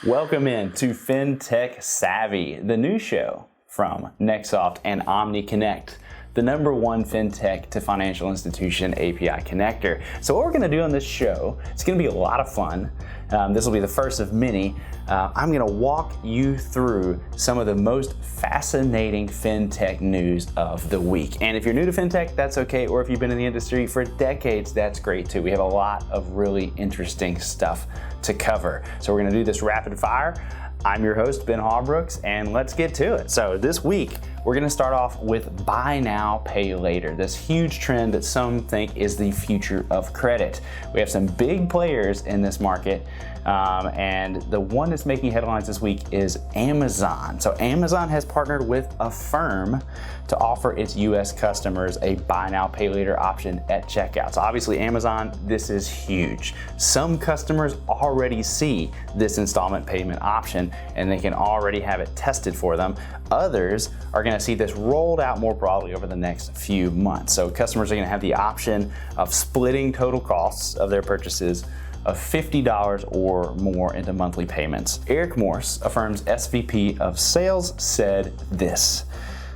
Welcome in to Fintech Savvy, the new show from NXTsoft and OmniConnect, the #1 fintech to financial institution API connector. So what we're going to do on this show, it's going to be a lot of fun. This will be the first of many. I'm going to walk you through some of the most fascinating fintech news of the week. And if you're new to fintech, that's okay. Or if you've been in the industry for decades, that's great too. We have a lot of really interesting stuff to cover. So we're going to do this rapid fire. I'm your host, Ben Hawbrooks, and let's get to it. So this week, we're going to start off with buy now, pay later, this huge trend that some think is the future of credit. We have some big players in this market, and the one that's making headlines this week is Amazon. So Amazon has partnered with Affirm to offer its US customers a buy now, pay later option at checkout. So obviously Amazon, this is huge. Some customers already see this installment payment option and they can already have it tested for them. Others are going to see this rolled out more broadly over the next few months. So customers are going to have the option of splitting total costs of their purchases of $50 or more into monthly payments. Eric Morse, Affirm's SVP of Sales, said this: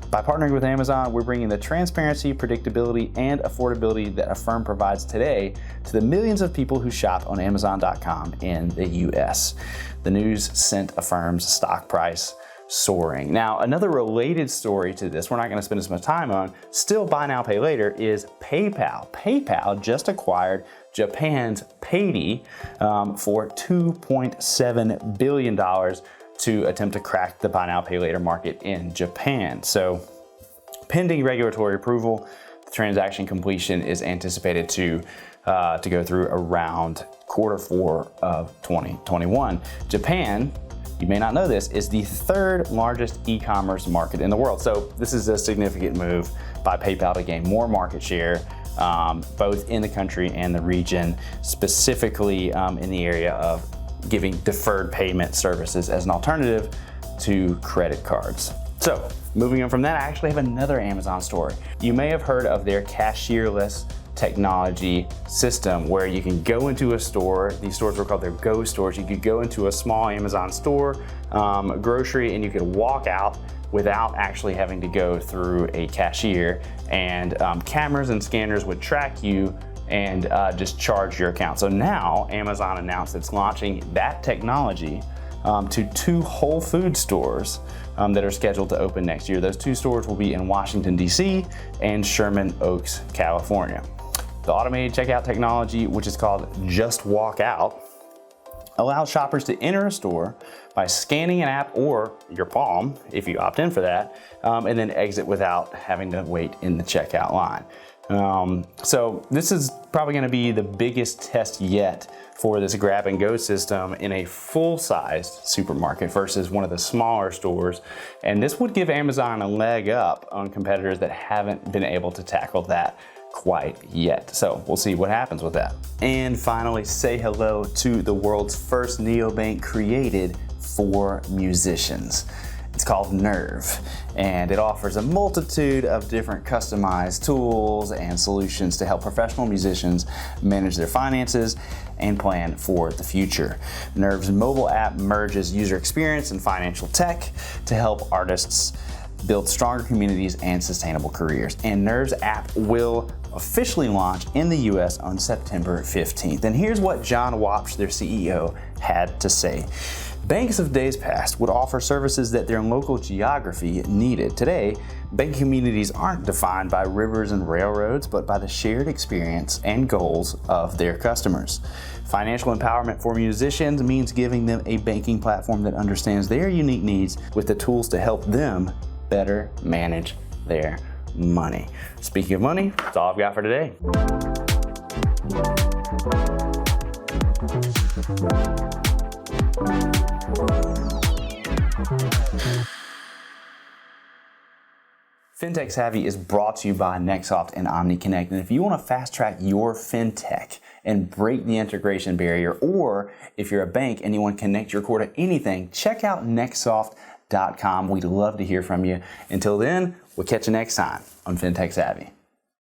"By partnering with Amazon, we're bringing the transparency, predictability, and affordability that Affirm provides today to the millions of people who shop on Amazon.com in the US." The news sent Affirm's stock price soaring. Now, another related story to this, we're not going to spend as much time on, still buy now, pay later, is PayPal. PayPal just acquired Japan's Paidy for $2.7 billion to attempt to crack the buy now, pay later market in Japan. So, pending regulatory approval, the transaction completion is anticipated to go through around Q4 of 2021. Japan, you may not know this, is the third largest e-commerce market in the world. So this is a significant move by PayPal to gain more market share, both in the country and the region, specifically in the area of giving deferred payment services as an alternative to credit cards. So moving on from that, I actually have another Amazon story. You may have heard of their Cashierless technology system where you can go into a store. These stores were called their Go stores. You could go into a small Amazon store, grocery, and you could walk out without actually having to go through a cashier, and cameras and scanners would track you and just charge your account. So now Amazon announced it's launching that technology to 2 Whole Foods stores that are scheduled to open next year. Those 2 stores will be in Washington, D.C. and Sherman Oaks, California. The automated checkout technology, which is called Just Walk Out, allows shoppers to enter a store by scanning an app or your palm, if you opt in for that, and then exit without having to wait in the checkout line. So this is probably going to be the biggest test yet for this grab and go system in a full-sized supermarket versus one of the smaller stores. And this would give Amazon a leg up on competitors that haven't been able to tackle that quite yet. So we'll see what happens with that. And finally, say hello to the world's first neobank created for musicians. It's called Nerve, and it offers a multitude of different customized tools and solutions to help professional musicians manage their finances and plan for the future. Nerve's mobile app merges user experience and financial tech to help artists build stronger communities and sustainable careers. And Nerve's app will officially launch in the US on September 15th. And here's what John Wapsch, their CEO, had to say. Banks of days past would offer services that their local geography needed. Today, bank communities aren't defined by rivers and railroads, but by the shared experience and goals of their customers. Financial empowerment for musicians means giving them a banking platform that understands their unique needs with the tools to help them better manage their money. Speaking of money, that's all I've got for today. Fintech Savvy is brought to you by NXTsoft and OmniConnect. And if you want to fast track your fintech and break the integration barrier, or if you're a bank and you want to connect your core to anything, check out NXTsoft.com. We'd love to hear from you. Until then, we'll catch you next time on Fintech Savvy.